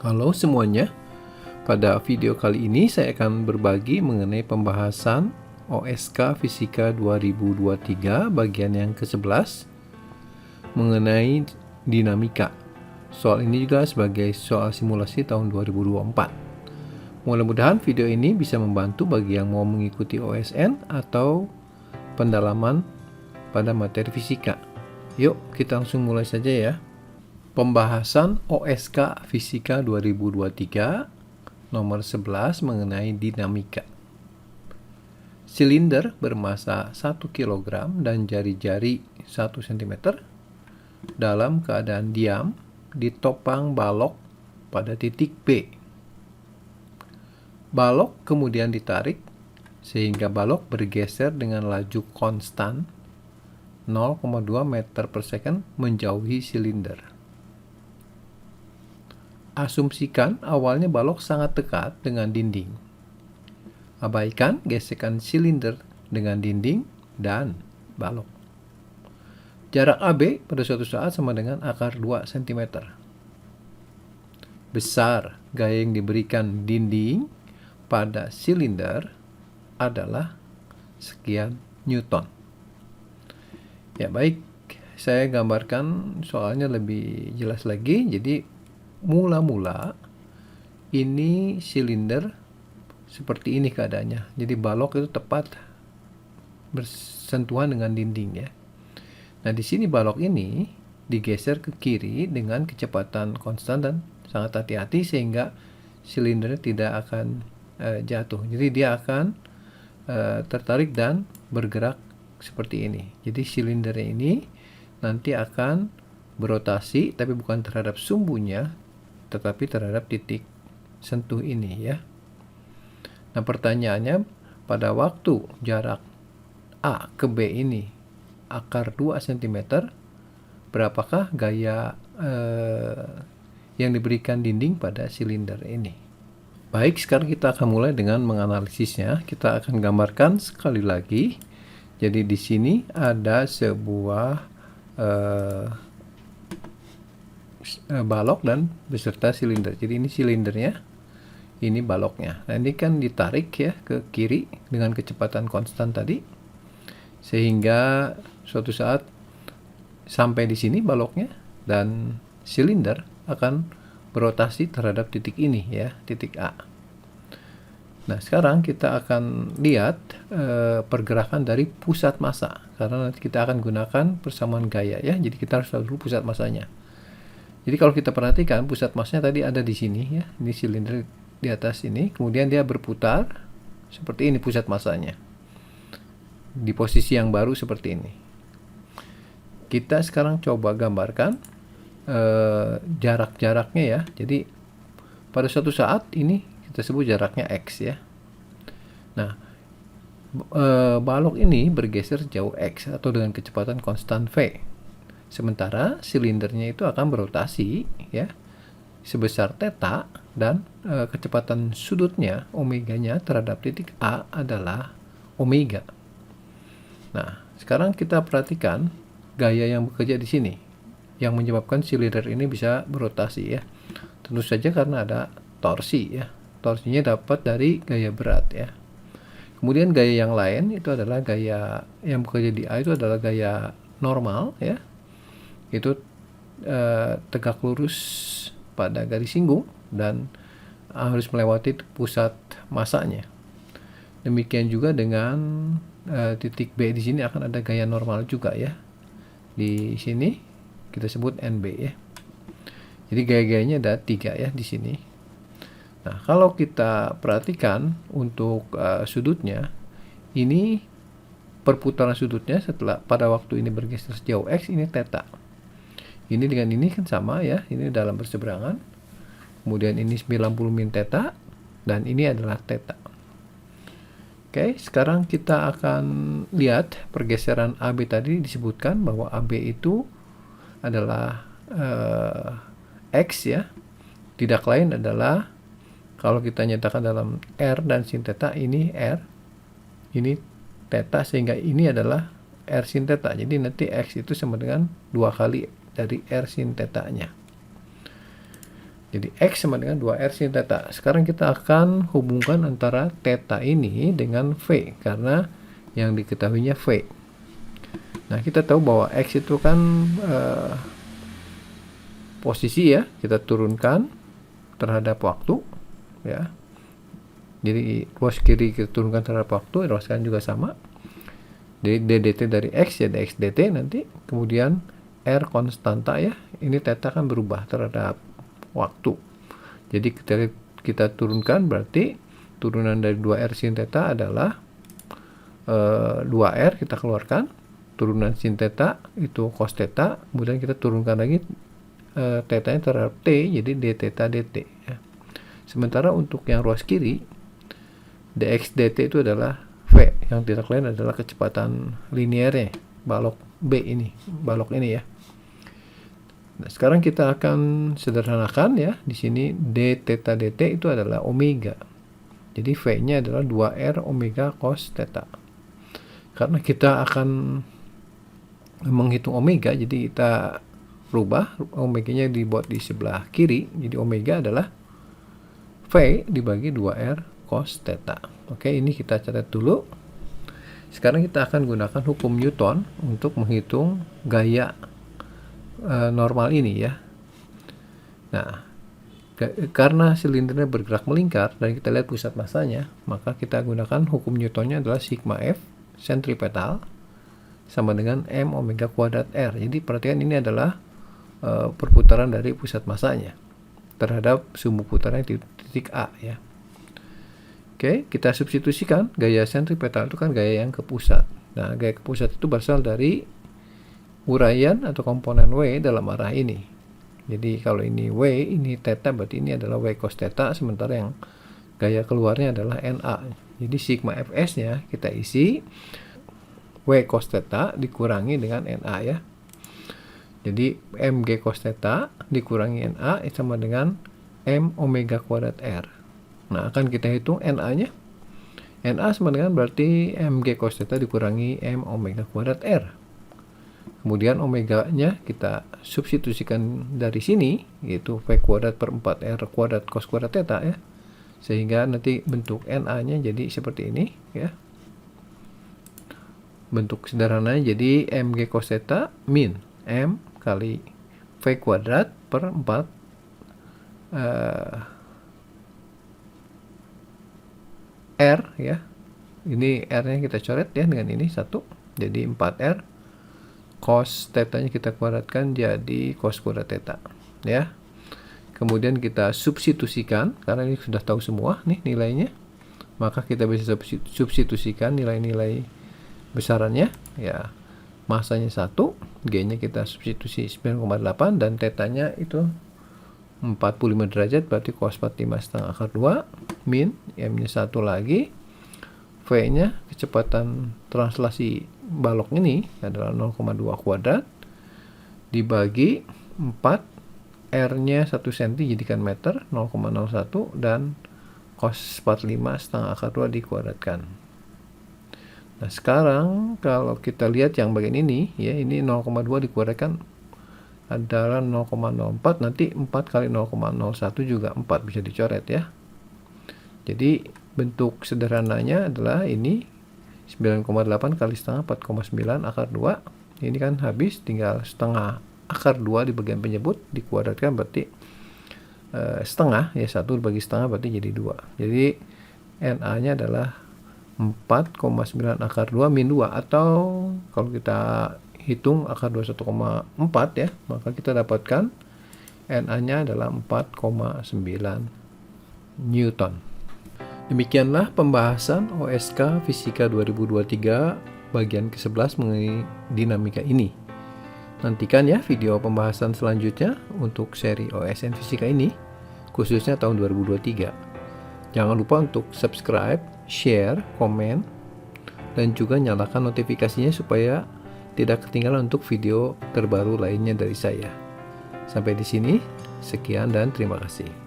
Halo semuanya, pada video kali ini saya akan berbagi mengenai pembahasan OSK Fisika 2023 bagian yang ke-11 mengenai dinamika. Soal ini juga sebagai soal simulasi tahun 2024. Mudah-mudahan video ini bisa membantu bagi yang mau mengikuti OSN atau pendalaman pada materi fisika. Yuk kita langsung mulai saja ya. Pembahasan OSK Fisika 2023 nomor 11 mengenai dinamika. Silinder bermasa 1 kg dan jari-jari 1 cm dalam keadaan diam ditopang balok pada titik B. Balok kemudian ditarik sehingga balok bergeser dengan laju konstan 0,2 meter per second menjauhi silinder. Asumsikan awalnya balok sangat dekat dengan dinding. Abaikan gesekan silinder dengan dinding dan balok. Jarak AB pada suatu saat sama dengan akar 2 cm. Besar gaya yang diberikan dinding pada silinder adalah sekian Newton. Ya baik, saya gambarkan soalnya lebih jelas lagi. Jadi mula-mula ini silinder seperti ini keadaannya. Jadi balok itu tepat bersentuhan dengan dinding ya. Nah, di sini balok ini digeser ke kiri dengan kecepatan konstan dan sangat hati-hati sehingga silinder tidak akan jatuh. Jadi dia akan tertarik dan bergerak seperti ini. Jadi silinder ini nanti akan berotasi tapi bukan terhadap sumbunya, tetapi terhadap titik sentuh ini ya. Nah, pertanyaannya pada waktu jarak A ke B ini akar 2 cm, berapakah gaya yang diberikan dinding pada silinder ini? Baik, sekarang kita akan mulai dengan menganalisisnya. Kita akan gambarkan sekali lagi. Jadi di sini ada sebuah balok dan beserta silinder. Jadi ini silindernya, ini baloknya. Nah, ini kan ditarik ya ke kiri dengan kecepatan konstan tadi, sehingga suatu saat sampai di sini baloknya dan silinder akan berotasi terhadap titik ini ya, titik A. Nah, sekarang kita akan lihat pergerakan dari pusat massa, karena nanti kita akan gunakan persamaan gaya ya. Jadi kita harus tahu dulu pusat massanya. Jadi kalau kita perhatikan pusat massanya tadi ada di sini ya, ini silinder di atas ini, kemudian dia berputar seperti ini pusat massanya di posisi yang baru seperti ini. Kita sekarang coba gambarkan jarak-jaraknya ya. Jadi pada suatu saat ini kita sebut jaraknya X ya. Nah, balok ini bergeser jauh X atau dengan kecepatan konstan V. Sementara silindernya itu akan berotasi ya sebesar theta dan kecepatan sudutnya omeganya terhadap titik A adalah omega. Nah, sekarang kita perhatikan gaya yang bekerja di sini yang menyebabkan silinder ini bisa berotasi ya. Tentu saja karena ada torsi ya. Torsinya dapat dari gaya berat ya. Kemudian gaya yang lain itu adalah gaya yang bekerja di A itu adalah gaya normal ya. Itu tegak lurus pada garis singgung dan harus melewati pusat massanya. Demikian juga dengan titik B di sini akan ada gaya normal juga ya. Di sini kita sebut NB ya. Jadi gaya-gayanya ada 3 ya di sini. Nah, kalau kita perhatikan untuk sudutnya, ini perputaran sudutnya setelah pada waktu ini bergeser sejauh X ini theta. Ini dengan ini kan sama ya, ini dalam berseberangan. Kemudian ini 90 min theta dan ini adalah theta. Oke, sekarang kita akan lihat pergeseran AB tadi disebutkan bahwa AB itu adalah X ya. Tidak lain adalah kalau kita nyatakan dalam R dan sin theta ini R, ini theta sehingga ini adalah R sin theta. Jadi nanti X itu sama dengan 2 kali dari R sin theta-nya. Jadi X sama dengan 2R sin theta. Sekarang kita akan hubungkan antara theta ini dengan V, karena yang diketahuinya V. Nah, kita tahu bahwa X itu kan posisi ya, kita turunkan terhadap waktu ya. Jadi ruas kiri kita turunkan terhadap waktu, ruas kanan juga sama. Jadi DDT dari X jadi X dt nanti, kemudian R konstanta ya. Ini theta kan berubah terhadap waktu. Jadi kita turunkan, berarti turunan dari 2R sin theta adalah 2R kita keluarkan, turunan sin theta itu cos theta, kemudian kita turunkan lagi theta-nya terhadap T, jadi d theta dt ya. Sementara untuk yang ruas kiri dx dt itu adalah V, yang tidak lain adalah kecepatan linearnya balok B ini, balok ini ya. Nah, sekarang kita akan sederhanakan ya. Di sini d theta dt itu adalah omega. Jadi V-nya adalah 2R omega cos theta. Karena kita akan menghitung omega, jadi kita rubah omega-nya dibuat di sebelah kiri. Jadi omega adalah V dibagi 2R cos theta. Oke, ini kita catat dulu. Sekarang kita akan gunakan hukum Newton untuk menghitung gaya normal ini ya. Nah, karena silindernya bergerak melingkar dan kita lihat pusat masanya, maka kita gunakan hukum Newtonnya adalah sigma F sentripetal sama dengan M omega kuadrat R. Jadi perhatikan, ini adalah perputaran dari pusat masanya terhadap sumbu putaran di titik A ya. Oke, kita substitusikan gaya sentripetal itu kan gaya yang ke pusat. Nah, gaya ke pusat itu berasal dari uraian atau komponen W dalam arah ini. Jadi kalau ini W, ini theta, berarti ini adalah W cos theta, sementara yang gaya keluarnya adalah NA. Jadi sigma Fs-nya kita isi W cos theta dikurangi dengan NA ya. Jadi Mg cos theta dikurangi NA sama dengan M omega kuadrat R. Nah, akan kita hitung NA-nya. NA sama dengan berarti Mg cos theta dikurangi M omega kuadrat R. Kemudian omega-nya kita substitusikan dari sini, yaitu V kuadrat per 4R kuadrat cos kuadrat theta ya. Sehingga nanti bentuk NA-nya jadi seperti ini ya. Bentuk sederhananya jadi Mg cos theta min M kali V kuadrat per 4 R ya. Ini R-nya kita coret ya dengan ini 1. Jadi 4R. Cos theta-nya kita kuadratkan jadi cos kuadrat theta ya. Kemudian kita substitusikan, karena ini sudah tahu semua nih nilainya, maka kita bisa substitusikan nilai-nilai besarannya ya. Masanya 1, G-nya kita substitusi 9,8, dan theta-nya itu 45 derajat, berarti cos 45 setengah akar 2 min M-nya 1 lagi, V-nya kecepatan translasi balok ini adalah 0,2 kuadrat dibagi 4, R-nya 1 cm jadikan meter 0,01, dan cos 45 setengah akar 2 dikuadratkan. Nah, sekarang kalau kita lihat yang bagian ini ya, ini 0,2 dikuadratkan adalah 0,04, nanti 4 kali 0,01 juga 4 bisa dicoret ya. Jadi bentuk sederhananya adalah ini 9,8 kali setengah 4,9 akar 2. Ini kan habis, tinggal setengah akar 2 di bagian penyebut dikuadratkan, berarti setengah ya, 1 dibagi setengah berarti jadi 2. Jadi NA-nya adalah 4,9 akar 2 min 2, atau kalau kita hitung akar 2 1,4 ya, maka kita dapatkan NA-nya adalah 4,9 Newton. Demikianlah pembahasan OSK Fisika 2023 bagian ke-11 mengenai dinamika ini. Nantikan ya video pembahasan selanjutnya untuk seri OSN Fisika ini, khususnya tahun 2023. Jangan lupa untuk subscribe, share, komen, dan juga nyalakan notifikasinya supaya tidak ketinggalan untuk video terbaru lainnya dari saya. Sampai di sini, sekian dan terima kasih.